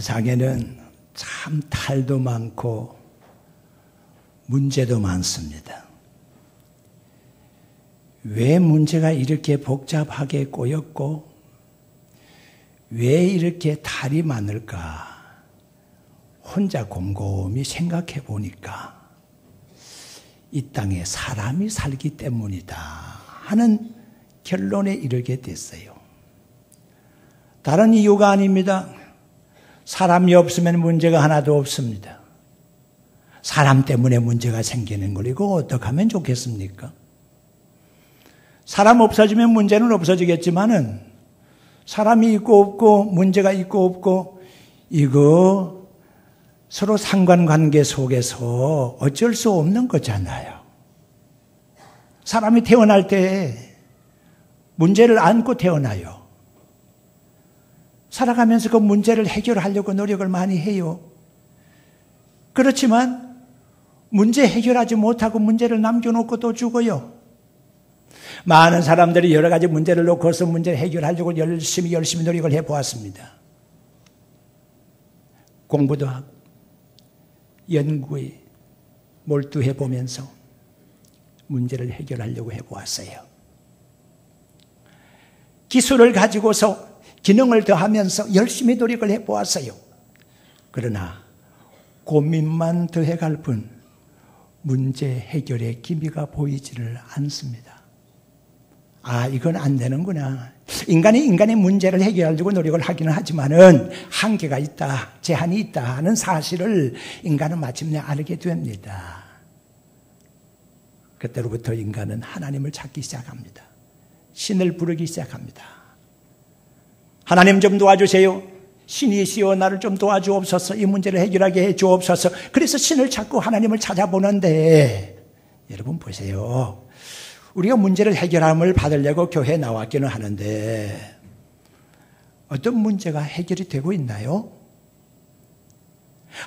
세상에는 참 탈도 많고 문제도 많습니다. 왜 문제가 이렇게 복잡하게 꼬였고 왜 이렇게 탈이 많을까? 혼자 곰곰이 생각해 보니까 이 땅에 사람이 살기 때문이다 하는 결론에 이르게 됐어요. 다른 이유가 아닙니다. 사람이 없으면 문제가 하나도 없습니다. 사람 때문에 문제가 생기는 걸 이거 어떻게 하면 좋겠습니까? 사람 없어지면 문제는 없어지겠지만은 사람이 있고 없고 문제가 있고 없고 이거 서로 상관관계 속에서 어쩔 수 없는 거잖아요. 사람이 태어날 때 문제를 안고 태어나요. 살아가면서 그 문제를 해결하려고 노력을 많이 해요. 그렇지만 문제 해결하지 못하고 문제를 남겨놓고 또 죽어요. 많은 사람들이 여러 가지 문제를 놓고서 문제를 해결하려고 열심히 노력을 해보았습니다. 공부도 하고 연구에 몰두해보면서 문제를 해결하려고 해보았어요. 기술을 가지고서 기능을 더하면서 열심히 노력을 해보았어요. 그러나 고민만 더해갈 뿐 문제 해결의 기미가 보이지를 않습니다. 아, 이건 안 되는구나. 인간의 문제를 해결하려고 노력을 하기는 하지만은 한계가 있다, 제한이 있다 하는 사실을 인간은 마침내 알게 됩니다. 그때로부터 인간은 하나님을 찾기 시작합니다. 신을 부르기 시작합니다. 하나님 좀 도와주세요. 신이시여 나를 좀 도와주옵소서. 이 문제를 해결하게 해주옵소서. 그래서 신을 찾고 하나님을 찾아보는데 여러분 보세요. 우리가 문제를 해결함을 받으려고 교회에 나왔기는 하는데 어떤 문제가 해결이 되고 있나요?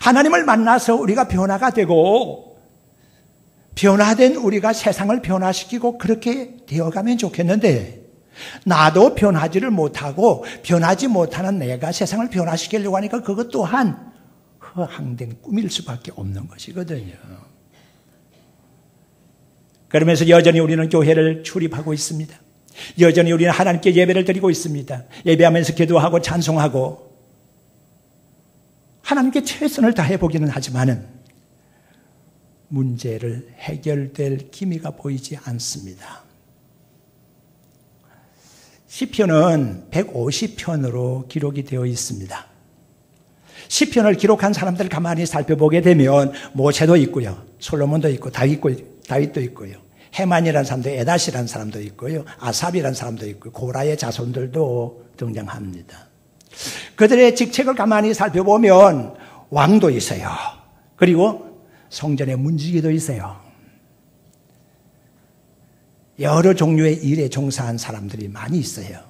하나님을 만나서 우리가 변화가 되고 변화된 우리가 세상을 변화시키고 그렇게 되어가면 좋겠는데 나도 변하지를 못하고 변하지 못하는 내가 세상을 변화시키려고 하니까 그것 또한 허황된 꿈일 수밖에 없는 것이거든요. 그러면서 여전히 우리는 교회를 출입하고 있습니다. 여전히 우리는 하나님께 예배를 드리고 있습니다. 예배하면서 기도하고 찬송하고 하나님께 최선을 다해보기는 하지만은 문제를 해결될 기미가 보이지 않습니다. 시편은 150편으로 기록이 되어 있습니다. 시편을 기록한 사람들을 가만히 살펴보게 되면 모세도 있고요. 솔로몬도 있고 다윗도 있고요. 헤만이라는 사람도 에닷이라는 사람도 있고요. 아삽이라는 사람도 있고 고라의 자손들도 등장합니다. 그들의 직책을 가만히 살펴보면 왕도 있어요. 그리고 성전의 문지기도 있어요. 여러 종류의 일에 종사한 사람들이 많이 있어요.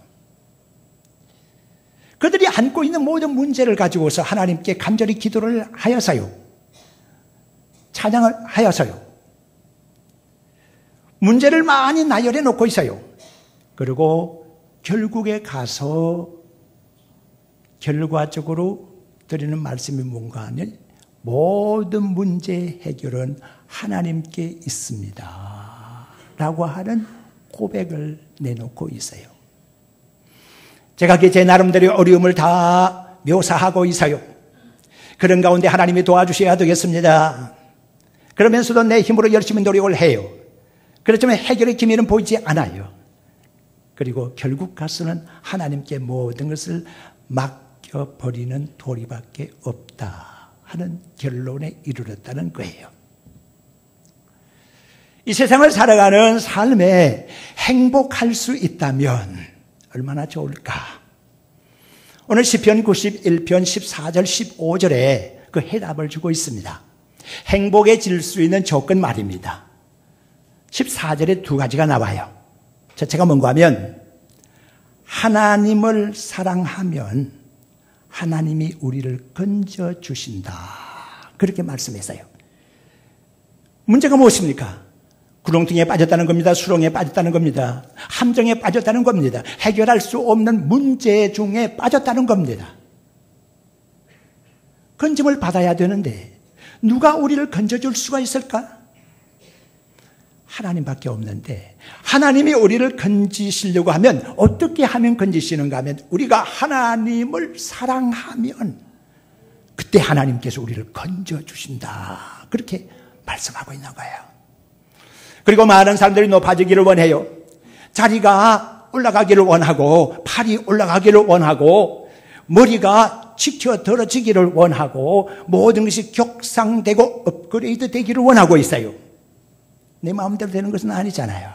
그들이 안고 있는 모든 문제를 가지고서 하나님께 간절히 기도를 하여서요. 찬양을 하여서요. 문제를 많이 나열해 놓고 있어요. 그리고 결국에 가서 결과적으로 드리는 말씀이 뭔가 하면 모든 문제 해결은 하나님께 있습니다. 라고 하는 고백을 내놓고 있어요. 제가 제 나름대로 어려움을 다 묘사하고 있어요. 그런 가운데 하나님이 도와주셔야 되겠습니다. 그러면서도 내 힘으로 열심히 노력을 해요. 그렇지만 해결의 기미는 보이지 않아요. 그리고 결국 가서는 하나님께 모든 것을 맡겨버리는 도리밖에 없다 하는 결론에 이르렀다는 거예요. 이 세상을 살아가는 삶에 행복할 수 있다면 얼마나 좋을까? 오늘 시편 91편 14절 15절에 그 해답을 주고 있습니다. 행복해질 수 있는 조건 말입니다. 14절에 두 가지가 나와요. 첫째가 뭔가 하면 하나님을 사랑하면 하나님이 우리를 건져주신다. 그렇게 말씀했어요. 문제가 무엇입니까? 구렁텅이에 빠졌다는 겁니다. 수렁에 빠졌다는 겁니다. 함정에 빠졌다는 겁니다. 해결할 수 없는 문제 중에 빠졌다는 겁니다. 건짐을 받아야 되는데 누가 우리를 건져줄 수가 있을까? 하나님밖에 없는데 하나님이 우리를 건지시려고 하면 어떻게 하면 건지시는가 하면 우리가 하나님을 사랑하면 그때 하나님께서 우리를 건져주신다. 그렇게 말씀하고 있는 거예요. 그리고 많은 사람들이 높아지기를 원해요. 자리가 올라가기를 원하고 팔이 올라가기를 원하고 머리가 치켜들어지기를 원하고 모든 것이 격상되고 업그레이드 되기를 원하고 있어요. 내 마음대로 되는 것은 아니잖아요.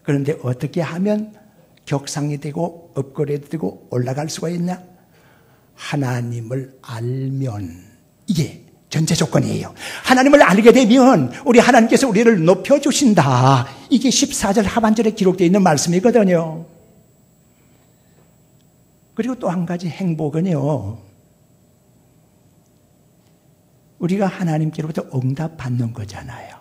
그런데 어떻게 하면 격상이 되고 업그레이드 되고 올라갈 수가 있냐? 하나님을 알면 이게 전제 조건이에요. 하나님을 알게 되면 우리 하나님께서 우리를 높여주신다. 이게 14절 하반절에 기록되어 있는 말씀이거든요. 그리고 또 한 가지 행복은요. 우리가 하나님께로부터 응답받는 거잖아요.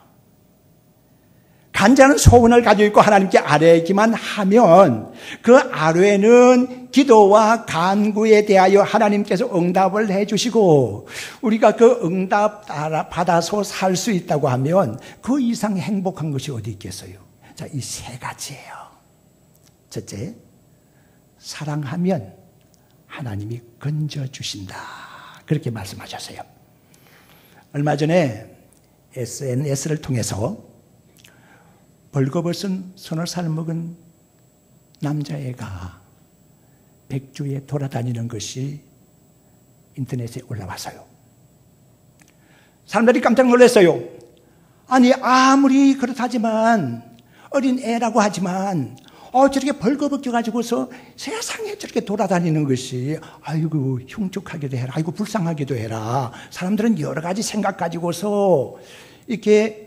간절한 소원을 가지고 있고 하나님께 아뢰기만 하면 그 아뢰는 기도와 간구에 대하여 하나님께서 응답을 해주시고 우리가 그 응답 받아서 살 수 있다고 하면 그 이상 행복한 것이 어디 있겠어요? 자, 이 세 가지예요. 첫째, 사랑하면 하나님이 건져주신다. 그렇게 말씀하셨어요. 얼마 전에 SNS를 통해서 벌거벗은 서너 살 먹은 남자애가 백주에 돌아다니는 것이 인터넷에 올라왔어요. 사람들이 깜짝 놀랐어요. 아니 아무리 그렇다지만 어린 애라고 하지만 저렇게 벌거벗겨 가지고서 세상에 저렇게 돌아다니는 것이 아이고 흉측하기도 해라. 아이고 불쌍하기도 해라. 사람들은 여러 가지 생각 가지고서 이렇게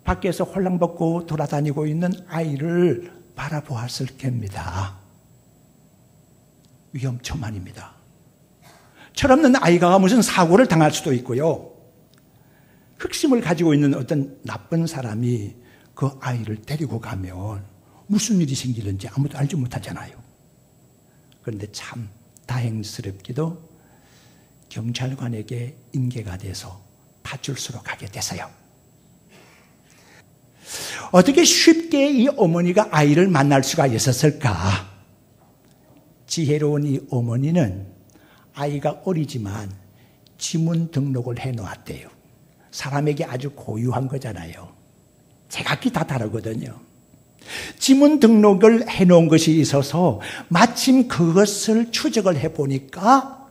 밖에서 홀랑벗고 돌아다니고 있는 아이를 바라보았을 겁니다. 위험천만입니다. 철없는 아이가 무슨 사고를 당할 수도 있고요. 흑심을 가지고 있는 어떤 나쁜 사람이 그 아이를 데리고 가면 무슨 일이 생기는지 아무도 알지 못하잖아요. 그런데 참 다행스럽게도 경찰관에게 인계가 돼서 파출소로 가게 됐어요. 어떻게 쉽게 이 어머니가 아이를 만날 수가 있었을까? 지혜로운 이 어머니는 아이가 어리지만 지문 등록을 해놓았대요. 사람에게 아주 고유한 거잖아요. 제각기 다 다르거든요. 지문 등록을 해놓은 것이 있어서 마침 그것을 추적을 해보니까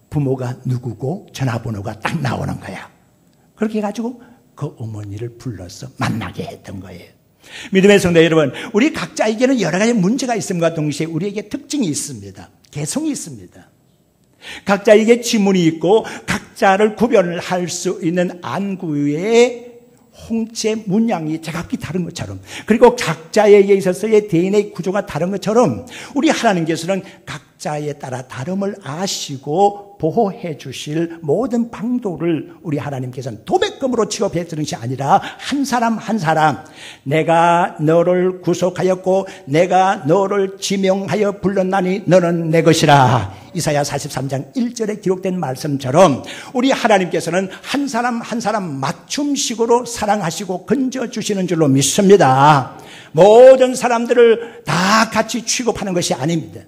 부모가 누구고 전화번호가 딱 나오는 거야. 그렇게 해가지고 그 어머니를 불러서 만나게 했던 거예요. 믿음의 성도 여러분, 우리 각자에게는 여러 가지 문제가 있음과 동시에 우리에게 특징이 있습니다. 개성이 있습니다. 각자에게 지문이 있고 각자를 구별을 할 수 있는 안구의 홍채 문양이 제각기 다른 것처럼, 그리고 각자에게 있어서의 DNA 구조가 다른 것처럼 우리 하나님께서는 각자에 따라 다름을 아시고 보호해 주실 모든 방도를 우리 하나님께서는 도배금으로 취급해 주는 것이 아니라 한 사람 한 사람, 내가 너를 구속하였고 내가 너를 지명하여 불렀나니 너는 내 것이라, 이사야 43장 1절에 기록된 말씀처럼 우리 하나님께서는 한 사람 한 사람 맞춤식으로 사랑하시고 건져주시는 줄로 믿습니다. 모든 사람들을 다 같이 취급하는 것이 아닙니다.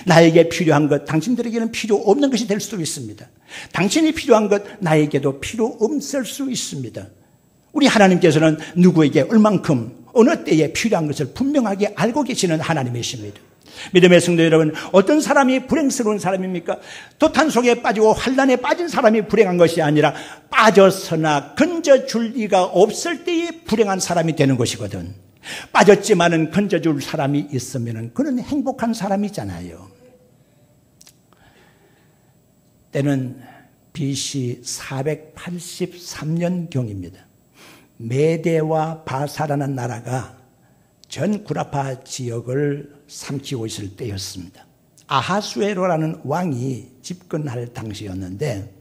나에게 필요한 것 당신들에게는 필요 없는 것이 될 수도 있습니다. 당신이 필요한 것 나에게도 필요 없을 수 있습니다. 우리 하나님께서는 누구에게 얼만큼 어느 때에 필요한 것을 분명하게 알고 계시는 하나님이십니다. 믿음의 성도 여러분, 어떤 사람이 불행스러운 사람입니까? 도탄 속에 빠지고 환난에 빠진 사람이 불행한 것이 아니라 빠져서나 건져줄 리가 없을 때에 불행한 사람이 되는 것이거든. 빠졌지만은 건져줄 사람이 있으면 그는 행복한 사람이잖아요. 때는 BC 483년경입니다. 메대와 바사라는 나라가 전 구라파 지역을 삼키고 있을 때였습니다. 아하수에로라는 왕이 집권할 당시였는데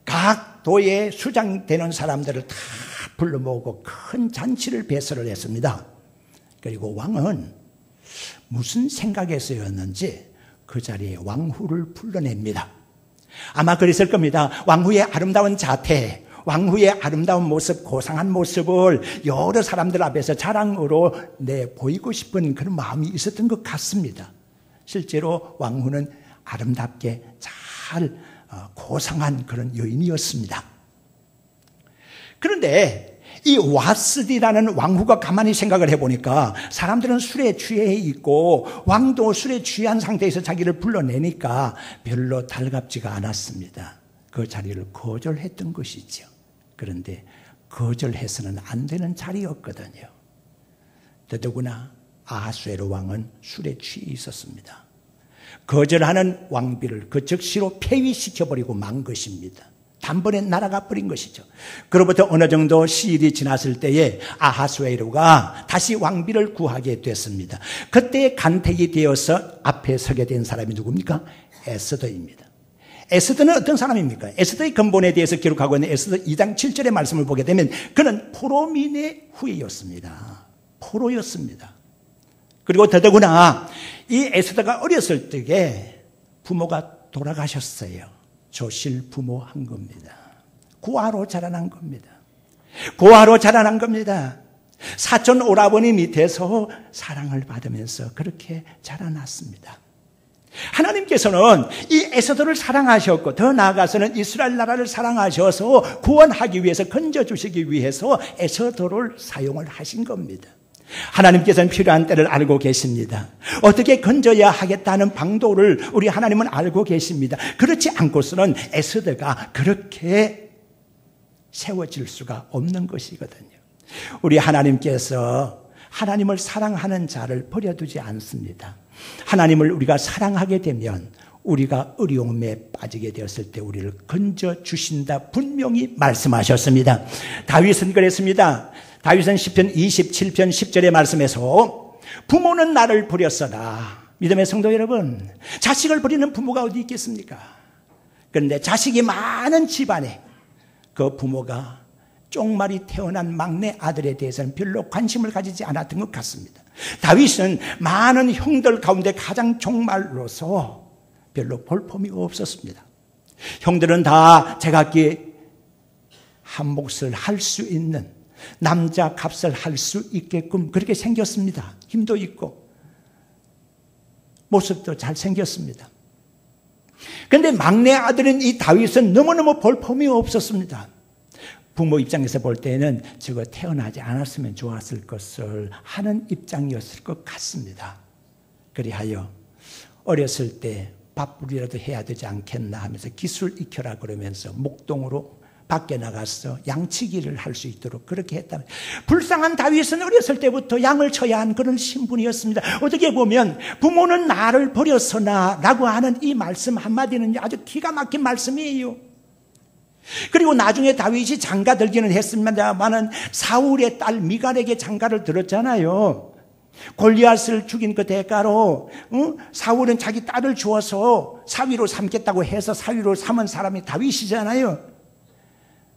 각 도에 수장되는 사람들을 다 불러 모으고 큰 잔치를 배설을 했습니다. 그리고 왕은 무슨 생각에서였는지 그 자리에 왕후를 불러냅니다. 아마 그랬을 겁니다. 왕후의 아름다운 자태, 왕후의 아름다운 모습, 고상한 모습을 여러 사람들 앞에서 자랑으로 보이고 싶은 그런 마음이 있었던 것 같습니다. 실제로 왕후는 아름답게 잘 고상한 그런 여인이었습니다. 그런데 이 와스디라는 왕후가 가만히 생각을 해보니까 사람들은 술에 취해 있고 왕도 술에 취한 상태에서 자기를 불러내니까 별로 달갑지가 않았습니다. 그 자리를 거절했던 것이죠. 그런데 거절해서는 안 되는 자리였거든요. 더더구나 아하수에로 왕은 술에 취해 있었습니다. 거절하는 왕비를 그 즉시로 폐위시켜버리고 만 것입니다. 단번에 날아가 버린 것이죠. 그로부터 어느 정도 시일이 지났을 때에 아하수에로가 다시 왕비를 구하게 됐습니다. 그때 간택이 되어서 앞에 서게 된 사람이 누굽니까? 에스더입니다. 에스더는 어떤 사람입니까? 에스더의 근본에 대해서 기록하고 있는 에스더 2장 7절의 말씀을 보게 되면 그는 포로민의 후예였습니다. 포로였습니다. 그리고 더더구나 이 에스더가 어렸을 때에 부모가 돌아가셨어요. 조실 부모한 겁니다. 고아로 자라난 겁니다. 고아로 자라난 겁니다. 사촌 오라버니 밑에서 사랑을 받으면서 그렇게 자라났습니다. 하나님께서는 이 에스더를 사랑하셨고 더 나아가서는 이스라엘 나라를 사랑하셔서 구원하기 위해서 건져주시기 위해서 에스더를 사용을 하신 겁니다. 하나님께서는 필요한 때를 알고 계십니다. 어떻게 건져야 하겠다는 방도를 우리 하나님은 알고 계십니다. 그렇지 않고서는 에스더가 그렇게 세워질 수가 없는 것이거든요. 우리 하나님께서 하나님을 사랑하는 자를 버려두지 않습니다. 하나님을 우리가 사랑하게 되면 우리가 어려움에 빠지게 되었을 때 우리를 건져주신다 분명히 말씀하셨습니다. 다윗은 그랬습니다. 다윗은 시편 27편 10절의 말씀에서 부모는 나를 버렸으나 믿음의 성도 여러분, 자식을 버리는 부모가 어디 있겠습니까? 그런데 자식이 많은 집안에 그 부모가 쪽말이 태어난 막내 아들에 대해서는 별로 관심을 가지지 않았던 것 같습니다. 다윗은 많은 형들 가운데 가장 종말로서 별로 볼품이 없었습니다. 형들은 다 제각기 한 몫을 할 수 있는 남자 값을 할 수 있게끔 그렇게 생겼습니다. 힘도 있고 모습도 잘 생겼습니다. 그런데 막내 아들인 이 다윗은 너무너무 볼품이 없었습니다. 부모 입장에서 볼 때는 저거 태어나지 않았으면 좋았을 것을 하는 입장이었을 것 같습니다. 그리하여 어렸을 때 밥벌이라도 해야 되지 않겠나 하면서 기술 익혀라 그러면서 목동으로 밖에 나가서 양치기를 할 수 있도록 그렇게 했다. 불쌍한 다윗은 어렸을 때부터 양을 쳐야 한 그런 신분이었습니다. 어떻게 보면 부모는 나를 버렸으나 라고 하는 이 말씀 한마디는 아주 기가 막힌 말씀이에요. 그리고 나중에 다윗이 장가 들기는 했습니다만은 사울의 딸 미갈에게 장가를 들었잖아요. 골리앗을 죽인 그 대가로 사울은 자기 딸을 주어서 사위로 삼겠다고 해서 사위로 삼은 사람이 다윗이잖아요.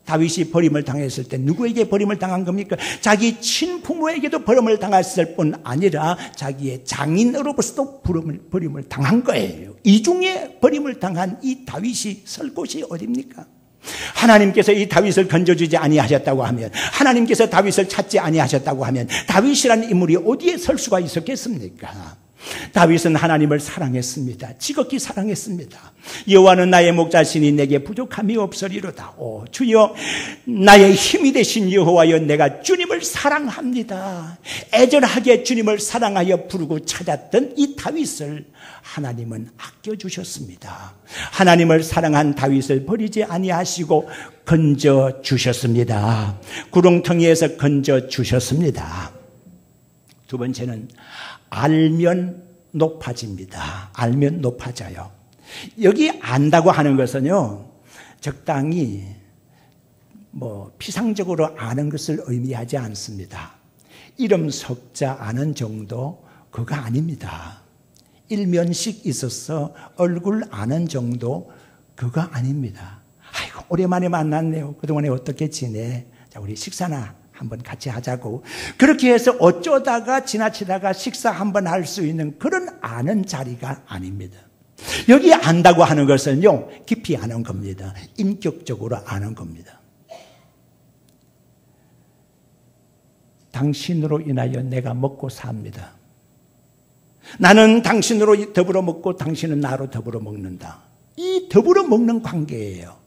다윗이 버림을 당했을 때 누구에게 버림을 당한 겁니까? 자기 친부모에게도 버림을 당했을 뿐 아니라 자기의 장인으로부터도 버림을 당한 거예요. 이 중에 버림을 당한 이 다윗이 설 곳이 어디입니까? 하나님께서 이 다윗을 건져주지 아니하셨다고 하면, 하나님께서 다윗을 찾지 아니하셨다고 하면 다윗이라는 인물이 어디에 설 수가 있었겠습니까? 다윗은 하나님을 사랑했습니다. 지극히 사랑했습니다. 여호와는 나의 목자시니 내게 부족함이 없으리로다. 오 주여, 나의 힘이 되신 여호와여, 내가 주님을 사랑합니다. 애절하게 주님을 사랑하여 부르고 찾았던 이 다윗을 하나님은 아껴주셨습니다. 하나님을 사랑한 다윗을 버리지 아니하시고 건져주셨습니다. 구렁텅이에서 건져주셨습니다. 두 번째는 알면 높아집니다. 알면 높아져요. 여기 안다고 하는 것은요, 적당히 피상적으로 아는 것을 의미하지 않습니다. 이름 석자 아는 정도 그거 아닙니다. 일면식 있어서 얼굴 아는 정도 그거 아닙니다. 아이고 오랜만에 만났네요. 그동안에 어떻게 지내? 자, 우리 식사나 한번 같이 하자고. 그렇게 해서 어쩌다가 지나치다가 식사 한번 할 수 있는 그런 아는 자리가 아닙니다. 여기 안다고 하는 것은요, 깊이 아는 겁니다. 인격적으로 아는 겁니다. 당신으로 인하여 내가 먹고 삽니다. 나는 당신으로 더불어 먹고 당신은 나로 더불어 먹는다. 이 더불어 먹는 관계예요.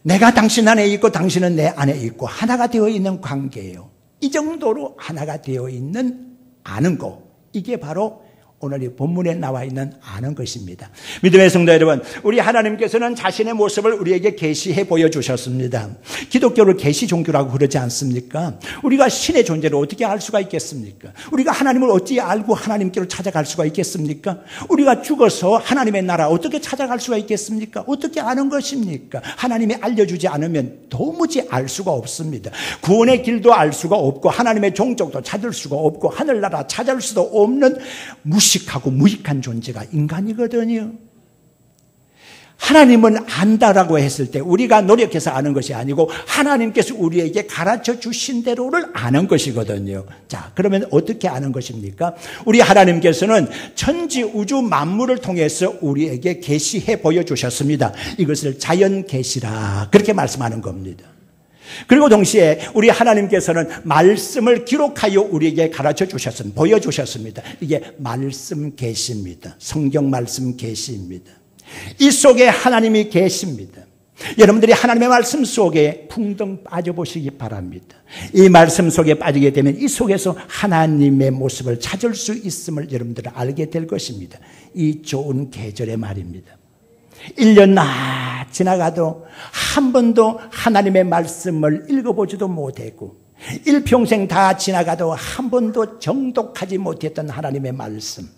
내가 당신 안에 있고 당신은 내 안에 있고 하나가 되어 있는 관계예요. 이 정도로 하나가 되어 있는 아는 것, 이게 바로 오늘 이 본문에 나와 있는 아는 것입니다. 믿음의 성도 여러분, 우리 하나님께서는 자신의 모습을 우리에게 계시해 보여주셨습니다. 기독교를 계시 종교라고 그러지 않습니까? 우리가 신의 존재를 어떻게 알 수가 있겠습니까? 우리가 하나님을 어찌 알고 하나님께로 찾아갈 수가 있겠습니까? 우리가 죽어서 하나님의 나라 어떻게 찾아갈 수가 있겠습니까? 어떻게 아는 것입니까? 하나님이 알려주지 않으면 도무지 알 수가 없습니다. 구원의 길도 알 수가 없고 하나님의 종족도 찾을 수가 없고 하늘나라 찾을 수도 없는 무식하고 무익한 존재가 인간이거든요. 하나님은 안다라고 했을 때 우리가 노력해서 아는 것이 아니고 하나님께서 우리에게 가르쳐 주신 대로를 아는 것이거든요. 자, 그러면 어떻게 아는 것입니까? 우리 하나님께서는 천지 우주 만물을 통해서 우리에게 계시해 보여주셨습니다. 이것을 자연 계시라 그렇게 말씀하는 겁니다. 그리고 동시에 우리 하나님께서는 말씀을 기록하여 우리에게 가르쳐 주셨습니다. 보여주셨습니다. 이게 말씀 계시입니다. 성경 말씀 계시입니다. 이 속에 하나님이 계십니다. 여러분들이 하나님의 말씀 속에 풍덩 빠져보시기 바랍니다. 이 말씀 속에 빠지게 되면 이 속에서 하나님의 모습을 찾을 수 있음을 여러분들은 알게 될 것입니다. 이 좋은 계절의 말입니다. 1년 나 지나가도 한 번도 하나님의 말씀을 읽어보지도 못했고 일평생 다 지나가도 한 번도 정독하지 못했던 하나님의 말씀,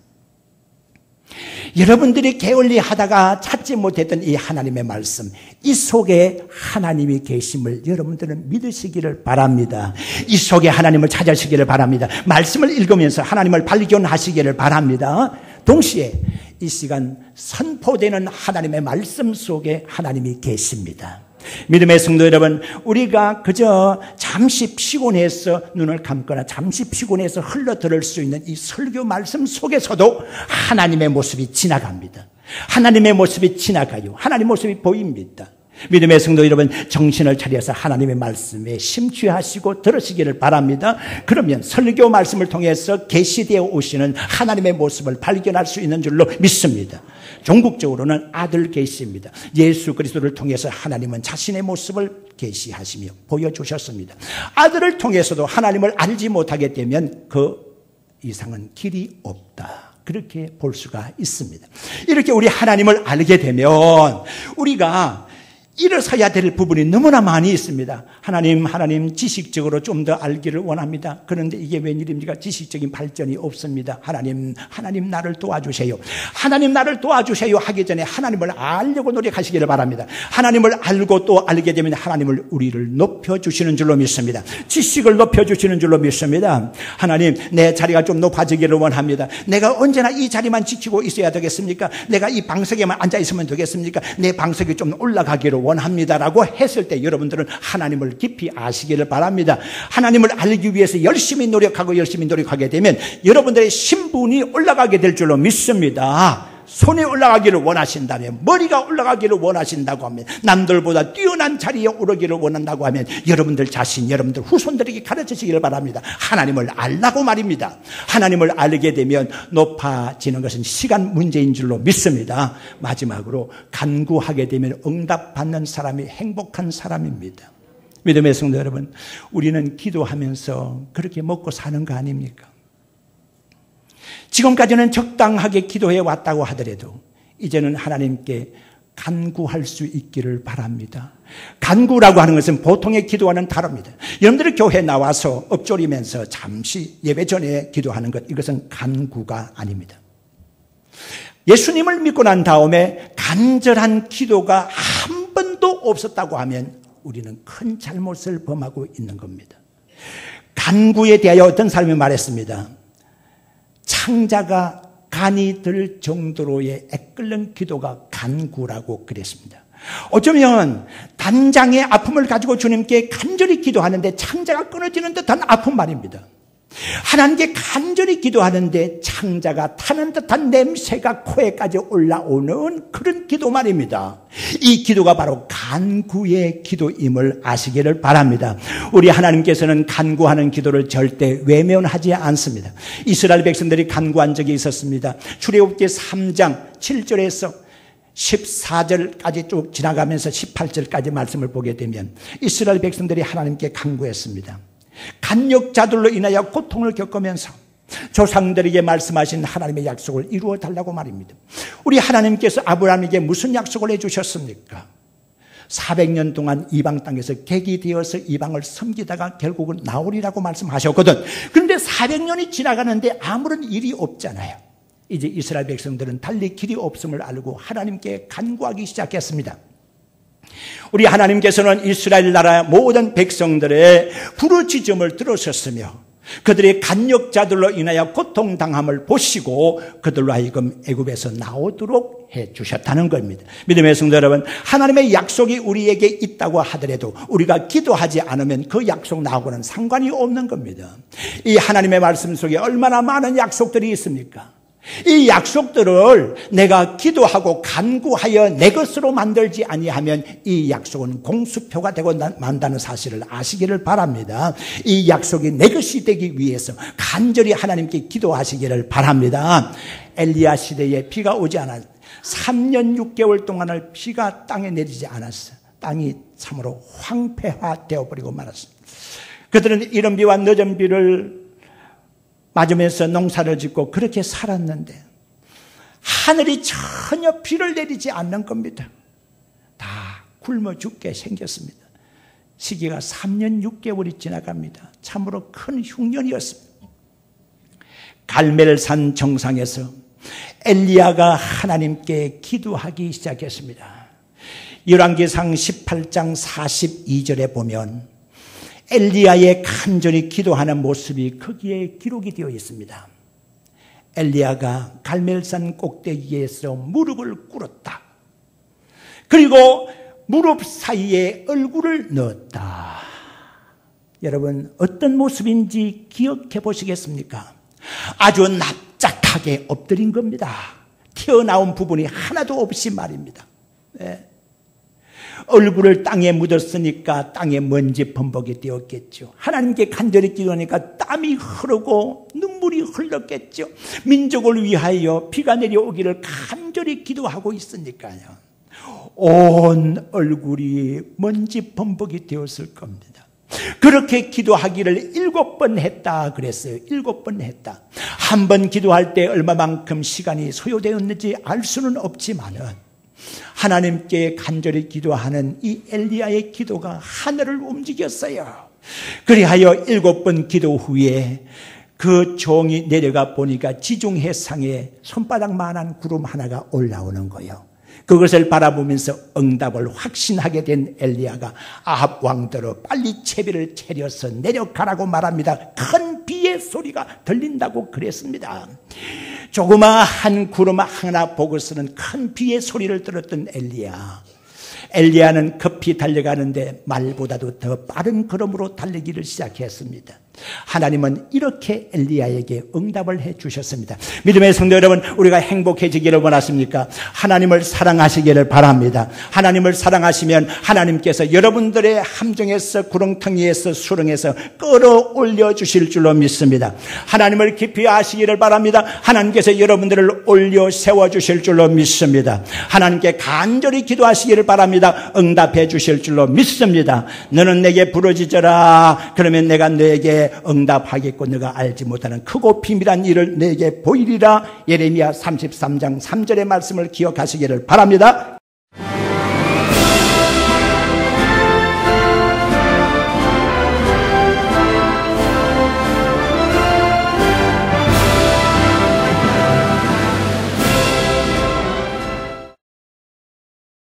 여러분들이 게을리하다가 찾지 못했던 이 하나님의 말씀, 이 속에 하나님이 계심을 여러분들은 믿으시기를 바랍니다. 이 속에 하나님을 찾으시기를 바랍니다. 말씀을 읽으면서 하나님을 발견하시기를 바랍니다. 동시에 이 시간 선포되는 하나님의 말씀 속에 하나님이 계십니다. 믿음의 성도 여러분, 우리가 그저 잠시 피곤해서 눈을 감거나 잠시 피곤해서 흘러들을 수 있는 이 설교 말씀 속에서도 하나님의 모습이 지나갑니다. 하나님의 모습이 지나가요. 하나님의 모습이 보입니다. 믿음의 성도 여러분, 정신을 차려서 하나님의 말씀에 심취하시고 들으시기를 바랍니다. 그러면 설교 말씀을 통해서 계시되어 오시는 하나님의 모습을 발견할 수 있는 줄로 믿습니다. 종국적으로는 아들 계시입니다. 예수 그리스도를 통해서 하나님은 자신의 모습을 계시하시며 보여주셨습니다. 아들을 통해서도 하나님을 알지 못하게 되면 그 이상은 길이 없다, 그렇게 볼 수가 있습니다. 이렇게 우리 하나님을 알게 되면 우리가 일어서야 될 부분이 너무나 많이 있습니다. 하나님 지식적으로 좀 더 알기를 원합니다. 그런데 이게 웬일입니까? 지식적인 발전이 없습니다. 하나님 나를 도와주세요. 하나님 나를 도와주세요 하기 전에 하나님을 알려고 노력하시기를 바랍니다. 하나님을 알고 또 알게 되면 하나님을 우리를 높여주시는 줄로 믿습니다. 지식을 높여주시는 줄로 믿습니다. 하나님, 내 자리가 좀 높아지기를 원합니다. 내가 언제나 이 자리만 지키고 있어야 되겠습니까? 내가 이 방석에만 앉아있으면 되겠습니까? 내 방석이 좀 올라가기를 원합니다라고 했을 때 여러분들은 하나님을 깊이 아시기를 바랍니다. 하나님을 알기 위해서 열심히 노력하게 되면 여러분들의 신분이 올라가게 될 줄로 믿습니다. 손이 올라가기를 원하신다면, 머리가 올라가기를 원하신다고 하면, 남들보다 뛰어난 자리에 오르기를 원한다고 하면 여러분들 자신, 여러분들 후손들에게 가르치시기를 바랍니다. 하나님을 알라고 말입니다. 하나님을 알게 되면 높아지는 것은 시간 문제인 줄로 믿습니다. 마지막으로 간구하게 되면 응답받는 사람이 행복한 사람입니다. 믿음의 성도 여러분, 우리는 기도하면서 그렇게 먹고 사는 거 아닙니까? 지금까지는 적당하게 기도해 왔다고 하더라도 이제는 하나님께 간구할 수 있기를 바랍니다. 간구라고 하는 것은 보통의 기도와는 다릅니다. 여러분들이 교회에 나와서 엎조리면서 잠시 예배 전에 기도하는 것, 이것은 간구가 아닙니다. 예수님을 믿고 난 다음에 간절한 기도가 한 번도 없었다고 하면 우리는 큰 잘못을 범하고 있는 겁니다. 간구에 대하여 어떤 사람이 말했습니다. 창자가 간이 들 정도로의 애끓는 기도가 간구라고 그랬습니다. 어쩌면 단장의 아픔을 가지고 주님께 간절히 기도하는데 창자가 끊어지는 듯한 아픔 말입니다. 하나님께 간절히 기도하는데 창자가 타는 듯한 냄새가 코에까지 올라오는 그런 기도 말입니다. 이 기도가 바로 간구의 기도임을 아시기를 바랍니다. 우리 하나님께서는 간구하는 기도를 절대 외면하지 않습니다. 이스라엘 백성들이 간구한 적이 있었습니다. 출애굽기 3장 7절에서 14절까지 쭉 지나가면서 18절까지 말씀을 보게 되면 이스라엘 백성들이 하나님께 간구했습니다. 간역자들로 인하여 고통을 겪으면서 조상들에게 말씀하신 하나님의 약속을 이루어 달라고 말입니다. 우리 하나님께서 아브라함에게 무슨 약속을 해주셨습니까? 400년 동안 이방 땅에서 객이 되어서 이방을 섬기다가 결국은 나오리라고 말씀하셨거든. 그런데 400년이 지나가는데 아무런 일이 없잖아요. 이제 이스라엘 백성들은 달리 길이 없음을 알고 하나님께 간구하기 시작했습니다. 우리 하나님께서는 이스라엘 나라 모든 백성들의 부르짖음을 들으셨으며 그들의 간역자들로 인하여 고통당함을 보시고 그들로 하여금 애굽에서 나오도록 해주셨다는 겁니다. 믿음의 성도 여러분, 하나님의 약속이 우리에게 있다고 하더라도 우리가 기도하지 않으면 그 약속 나하고는 상관이 없는 겁니다. 이 하나님의 말씀 속에 얼마나 많은 약속들이 있습니까? 이 약속들을 내가 기도하고 간구하여 내 것으로 만들지 아니하면 이 약속은 공수표가 되고 만다는 사실을 아시기를 바랍니다. 이 약속이 내 것이 되기 위해서 간절히 하나님께 기도하시기를 바랍니다. 엘리야 시대에 비가 오지 않았어요. 3년 6개월 동안을 비가 땅에 내리지 않았어요. 땅이 참으로 황폐화되어 버리고 말았습니다. 그들은 이른 비와 늦은 비를 맞으면서 농사를 짓고 그렇게 살았는데 하늘이 전혀 비를 내리지 않는 겁니다. 다 굶어 죽게 생겼습니다. 시기가 3년 6개월이 지나갑니다. 참으로 큰 흉년이었습니다. 갈멜산 정상에서 엘리야가 하나님께 기도하기 시작했습니다. 열왕기상 18장 42절에 보면 엘리야의 간절히 기도하는 모습이 거기에 기록이 되어 있습니다. 엘리야가 갈멜산 꼭대기에서 무릎을 꿇었다. 그리고 무릎 사이에 얼굴을 넣었다. 여러분, 어떤 모습인지 기억해 보시겠습니까? 아주 납작하게 엎드린 겁니다. 튀어나온 부분이 하나도 없이 말입니다. 네. 얼굴을 땅에 묻었으니까 땅에 먼지 범벅이 되었겠죠. 하나님께 간절히 기도하니까 땀이 흐르고 눈물이 흘렀겠죠. 민족을 위하여 비가 내려오기를 간절히 기도하고 있으니까요. 온 얼굴이 먼지 범벅이 되었을 겁니다. 그렇게 기도하기를 7번 했다 그랬어요. 7번 했다. 한 번 기도할 때 얼마만큼 시간이 소요되었는지 알 수는 없지만은 하나님께 간절히 기도하는 이 엘리야의 기도가 하늘을 움직였어요. 그리하여 7번 기도 후에 그 종이 내려가 보니까 지중해상에 손바닥만한 구름 하나가 올라오는 거예요. 그것을 바라보면서 응답을 확신하게 된 엘리야가 아합 왕대로 빨리 채비를 차려서 내려가라고 말합니다. 큰 비의 소리가 들린다고 그랬습니다. 조그마한 구름 하나 보고서는 큰 비의 소리를 들었던 엘리야는 급히 달려가는데 말보다도 더 빠른 걸음으로 달리기를 시작했습니다. 하나님은 이렇게 엘리야에게 응답을 해 주셨습니다. 믿음의 성도 여러분, 우리가 행복해지기를 원하십니까? 하나님을 사랑하시기를 바랍니다. 하나님을 사랑하시면 하나님께서 여러분들의 함정에서 구렁텅이에서 수렁에서 끌어올려 주실 줄로 믿습니다. 하나님을 깊이 아시기를 바랍니다. 하나님께서 여러분들을 올려 세워 주실 줄로 믿습니다. 하나님께 간절히 기도하시기를 바랍니다. 응답해 주실 줄로 믿습니다. 너는 내게 부르짖어라. 그러면 내가 너에게 응답하겠고 너가 알지 못하는 크고 비밀한 일을 내게 보이리라. 예레미야 33장 3절의 말씀을 기억하시기를 바랍니다.